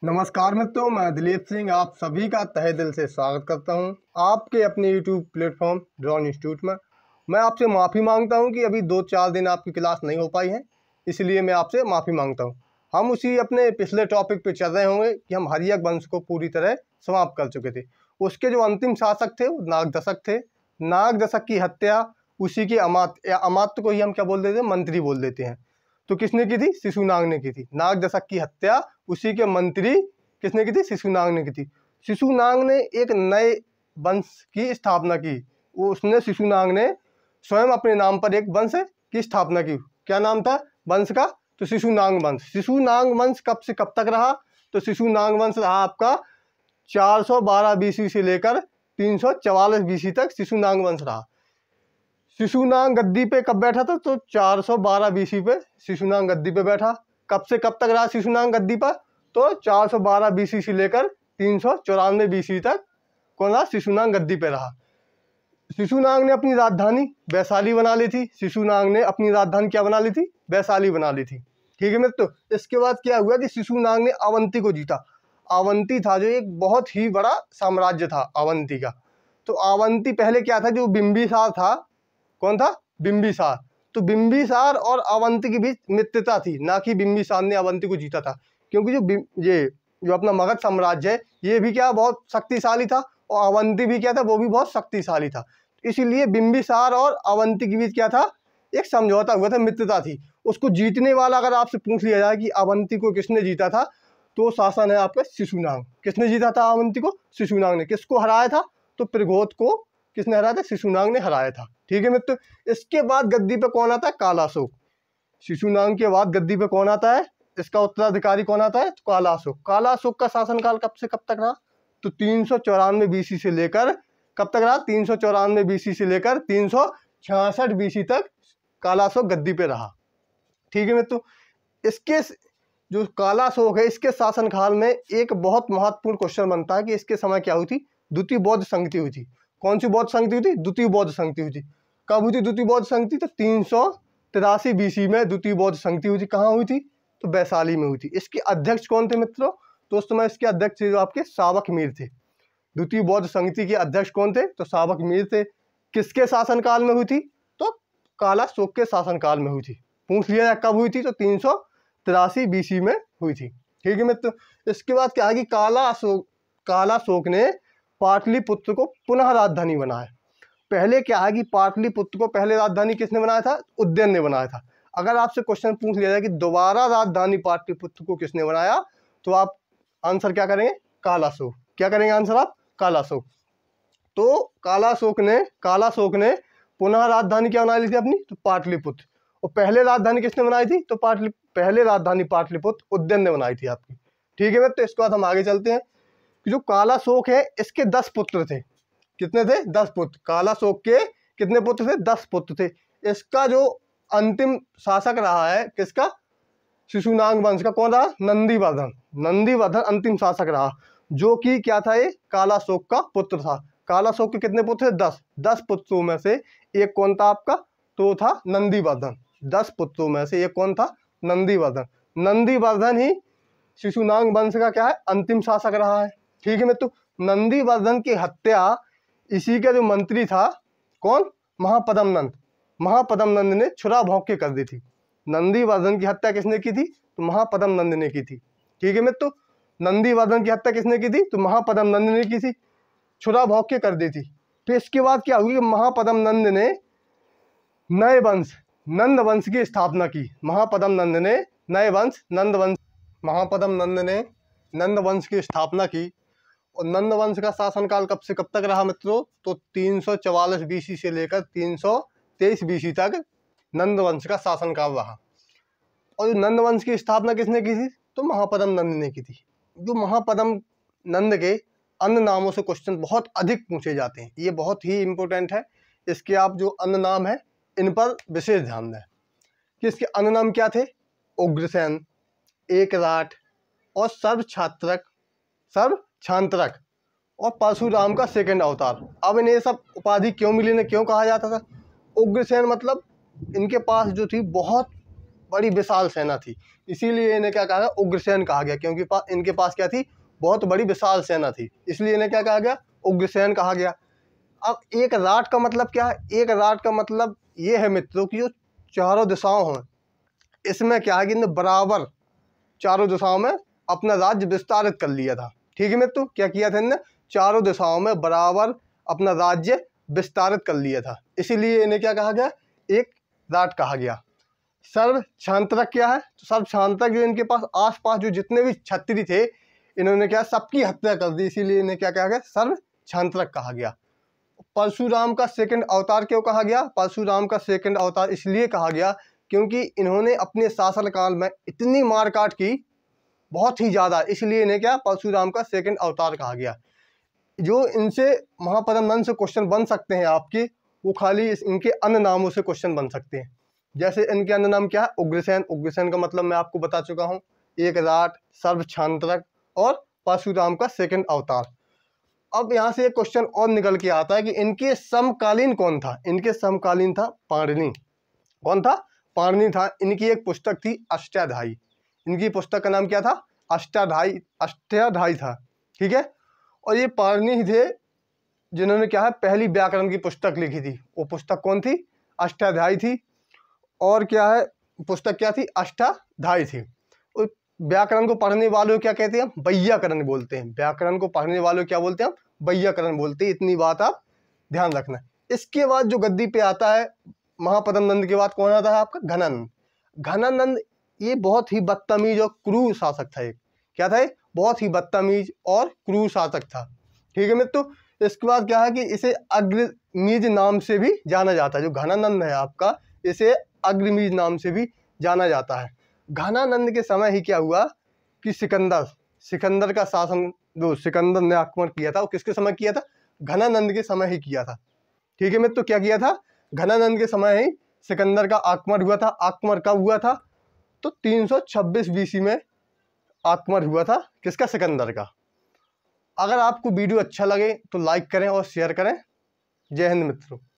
नमस्कार मित्रों, मैं दिलीप सिंह आप सभी का तहे दिल से स्वागत करता हूं आपके अपने YouTube प्लेटफॉर्म ड्रोन इंस्टीट्यूट में। मैं आपसे माफ़ी मांगता हूं कि अभी 2-4 दिन आपकी क्लास नहीं हो पाई है, इसलिए मैं आपसे माफ़ी मांगता हूं। हम उसी अपने पिछले टॉपिक पे चल रहे होंगे कि हम हर्यक वंश को पूरी तरह समाप्त कर चुके थे। उसके जो अंतिम शासक थे वो नागदशक थे। नागदशक की हत्या उसी के अमात्य को ही हम क्या बोल देते हैं, मंत्री बोल देते हैं। तो किसने की थी? शिशुनाग ने की थी। नागदशक की हत्या उसी के मंत्री किसने की थी? शिशुनाग ने की थी। शिशुनाग ने एक नए वंश की स्थापना की। उसने शिशुनाग ने स्वयं अपने नाम पर एक वंश की स्थापना की। क्या नाम था वंश का? तो शिशुनाग वंश। शिशुनाग वंश कब से कब तक रहा? तो शिशुनाग वंश रहा आपका 412 बीसी से लेकर 344 बीसी तक शिशुनाग वंश रहा। शिशुनाग गद्दी पे कब बैठा था? तो 412 बीसी पे शिशुनाग गद्दी पे बैठा। कब से कब तक रहा शिशुनाग गद्दी पर? तो 412 बीसी से लेकर 394 बीसी तक कौन रहा? शिशुनाग गद्दी पे रहा। शिशुनाग ने अपनी राजधानी वैशाली बना ली थी। शिशुनाग ने अपनी राजधानी क्या बना ली थी? वैशाली बना ली थी। ठीक है मित्र। इसके बाद क्या हुआ कि शिशुनाग ने अवंती को जीता। अवंती था जो एक बहुत ही बड़ा साम्राज्य था अवंती का। तो अवंती पहले क्या था? जो बिंबिसार था। कौन था? बिंबिसार। तो बिंबिसार और अवंती के बीच मित्रता थी, ना कि बिंबिसार ने अवंती को जीता था। क्योंकि जो अपना मगध साम्राज्य है ये भी क्या बहुत शक्तिशाली था, और अवंती भी क्या था? वो भी बहुत शक्तिशाली था। इसीलिए बिंबिसार और अवंती के बीच क्या था? एक समझौता हुआ था, मित्रता थी। उसको जीतने वाला अगर आपसे पूछ लिया जाए कि अवंती को किसने जीता था, तो शासन है आपका शिशुनाग। किसने जीता था अवंती को? शिशुनाग ने। किसको हराया था? तो प्रगोत को किसने हराया था? शिशुनाग ने हराया था। ठीक है मित्र। इसके बाद गद्दी पे कौन आता है? कालाशोक। शिशुनाग के बाद गद्दी पे कौन आता है? इसका उत्तराधिकारी कौन आता है? तो कालाशोक। कालाशोक का शासनकाल कब से कब तक रहा? तो 394 बीसी से लेकर कब तक रहा? 394 बीसी से लेकर 366 बीसी तक कालाशोक गद्दी पे रहा। ठीक है मित्र। इसके जो कालाशोक है इसके शासनकाल में एक बहुत महत्वपूर्ण क्वेश्चन बनता है कि इसके समय क्या हुई थी? द्वितीय बौद्ध संगति हुई थी। कौन सी बौद्ध संगति हुई थी? द्वितीय बौद्ध संगति हुई थी। कब हुई थी द्वितीय बौद्ध संगति? तो 383 बीसी में द्वितीय बौद्ध संगति हुई थी। कहाँ हुई थी? तो वैशाली में हुई थी। इसके अध्यक्ष कौन थे मित्रों? तो उस समय इसके अध्यक्ष जो आपके शावक मीर थे। द्वितीय बौद्ध संगति के अध्यक्ष कौन थे? तो शावक मीर थे। किसके शासनकाल में हुई थी? तो कालाशोक के शासनकाल में हुई थी। पूछ लिया जाए कब हुई थी? तो 383 बीसी में हुई थी। ठीक है मित्र। इसके बाद क्या है कि कालाशोक ने पाटलिपुत्र को पुनः राजधानी बनाया। पहले क्या है कि पाटलिपुत्र को पहले राजधानी किसने बनाया था? उदयन ने बनाया था। अगर आपसे क्वेश्चन पूछ लिया जाए कि दोबारा राजधानी पाटलिपुत्र को किसने बनाया, तो आप आंसर क्या करेंगे? कालाशोक। क्या करेंगे आंसर आप? कालाशोक। तो कालाशोक ने पुनः राजधानी क्या बना ली थी अपनी? तो पाटलिपुत्र। और पहले राजधानी किसने बनाई थी? तो पहले राजधानी पाटलिपुत्र उदयन ने बनाई थी आपकी। ठीक है मित्र। इसके बाद हम आगे चलते हैं कि जो कालाशोक है इसके 10 पुत्र थे। कितने थे? 10 पुत्र। कालाशोक के कितने पुत्र थे? 10 पुत्र थे। इसका जो अंतिम शासक रहा है किसका? शिशुनाग वंश का। कौन रहा? नंदीवर्धन। नंदीवर्धन अंतिम शासक रहा, जो कि क्या था? ये कालाशोक का पुत्र था। कालाशोक के कितने पुत्र थे? 10। 10 पुत्रों में से एक कौन था आपका? तो था नंदीवर्धन। 10 पुत्रों में से एक कौन था? नंदीवर्धन। नंदीवर्धन ही शिशुनाग वंश का क्या है? अंतिम शासक रहा है। ठीक है मित्र। नंदीवर्धन की हत्या इसी का जो मंत्री था कौन? महापद्म नंद। महापद्म नंद ने छुरा भोंक के कर दी थी। नंदीवर्धन की हत्या किसने की थी? तो महापद्म नंद ने की थी। ठीक है मित्र। नंदीवर्धन की हत्या किसने की थी? तो महापद्म नंद ने की थी। छुरा भोंक के कर दी थी। तो इसके बाद क्या हुई? महापद्म नंद ने नए वंश नंद वंश की स्थापना की। महापद्म नंद ने नए वंश नंद वंश महापद्म नंद ने नंद वंश की स्थापना की। और नंद वंश का शासनकाल कब से कब तक रहा मित्रों? तो 344 बीसी से लेकर 323 बीसी तक नंद वंश का शासनकाल रहा। और नंद वंश की स्थापना किसने की थी? तो महापद्म नंद ने की थी। जो महापद्म नंद के अन्य नामों से क्वेश्चन बहुत अधिक पूछे जाते हैं, ये बहुत ही इंपॉर्टेंट है। इसके आप जो अन्य नाम है इन पर विशेष ध्यान दें कि इसके अन्य नाम क्या थे? उग्रसेन, एकराट और सर्वछांत्रक और परशुराम का सेकंड अवतार। अब इन्हें सब उपाधि क्यों मिली ने क्यों कहा जाता था? उग्रसेन मतलब इनके पास जो थी बहुत बड़ी विशाल सेना थी, इसीलिए इन्हें क्या कहा गया, उग्रसेन कहा गया, क्योंकि इनके पास क्या थी, बहुत बड़ी विशाल सेना थी, इसलिए इन्हें क्या कहा गया, उग्रसेन कहा गया। अब एक राट का मतलब क्या है, एक राट का मतलब ये है मित्रों कि जो चारों दिशाओं हैं, इसमें क्या है कि इन्हें बराबर चारों दिशाओं में अपना राज्य विस्तारित कर लिया था। ठीक है मित्रों, क्या किया था इन्हें, चारों दिशाओं में बराबर अपना राज्य विस्तारित कर लिया था, इसीलिए इन्हें क्या कहा गया, एक राट कहा गया। सर्व क्षांतक क्या है, तो सर्व क्षांतक जो इनके पास आसपास जो जितने भी क्षत्रिय थे, इन्होंने क्या सबकी हत्या कर दी, इसीलिए इन्हें क्या कहा गया, सर्व क्षांतक कहा गया। परशुराम का सेकंड अवतार क्यों कहा गया, परशुराम का सेकंड अवतार इसलिए कहा गया क्योंकि इन्होंने अपने शासनकाल में इतनी मारकाट की, बहुत ही ज़्यादा, इसलिए इन्हें क्या परशुराम का सेकंड अवतार कहा गया। जो इनसे महापद्म नंद से क्वेश्चन बन सकते हैं आपके, वो खाली इनके अन्य नामों से क्वेश्चन बन सकते हैं। जैसे इनके अन्य नाम क्या है, उग्रसेन, उग्रसेन का मतलब मैं आपको बता चुका हूँ, एक राट, सर्व क्षांतक और परशुराम का सेकंड अवतार। अब यहाँ से एक क्वेश्चन और निकल के आता है कि इनके समकालीन कौन था, इनके समकालीन था पाणिनि। कौन था, पाणिनि था। इनकी एक पुस्तक थी अष्टाध्यायी, इनकी पुस्तक का नाम क्या था, अष्टाध्यायी, अष्टाध्यायी था। ठीक है, और ये पाणिनि ही थे जिन्होंने क्या है पहली व्याकरण की पुस्तक लिखी थी। वो पुस्तक कौन थी, अष्टाध्यायी थी। और क्या है, पुस्तक क्या थी, अष्टाध्यायी थी। उस व्याकरण को पढ़ने वालों क्या कहते हैं, वैयाकरण बोलते हैं। व्याकरण को पढ़ने वालों क्या बोलते हैं, वैयाकरण बोलते हैं। इतनी बात आप ध्यान रखना। इसके बाद जो गद्दी पे आता है महापद्म नंद के बाद कौन आता है आपका, घनानंद। घनानंद ये बहुत ही बदतमीज और क्रूर शासक था। एक क्या था, बहुत ही बदतमीज और क्रूर शासक था। ठीक है मित्रों, इसके बाद क्या है कि इसे अग्रमीज नाम से भी जाना जाता है। जो घनानंद है आपका, इसे अग्रमीज नाम से भी जाना जाता है। घनानंद के समय ही क्या हुआ कि सिकंदर का शासन, जो सिकंदर ने आक्रमण किया था, वो किसके समय किया था, घनानंद के समय ही किया था। ठीक है मित्रों, क्या किया था, घनानंद के समय ही सिकंदर का आक्रमण हुआ था। आक्रमण कब हुआ था, तो 326 BC में आक्रमण हुआ था, किसका, सिकंदर का। अगर आपको वीडियो अच्छा लगे तो लाइक करें और शेयर करें। जय हिंद मित्रों।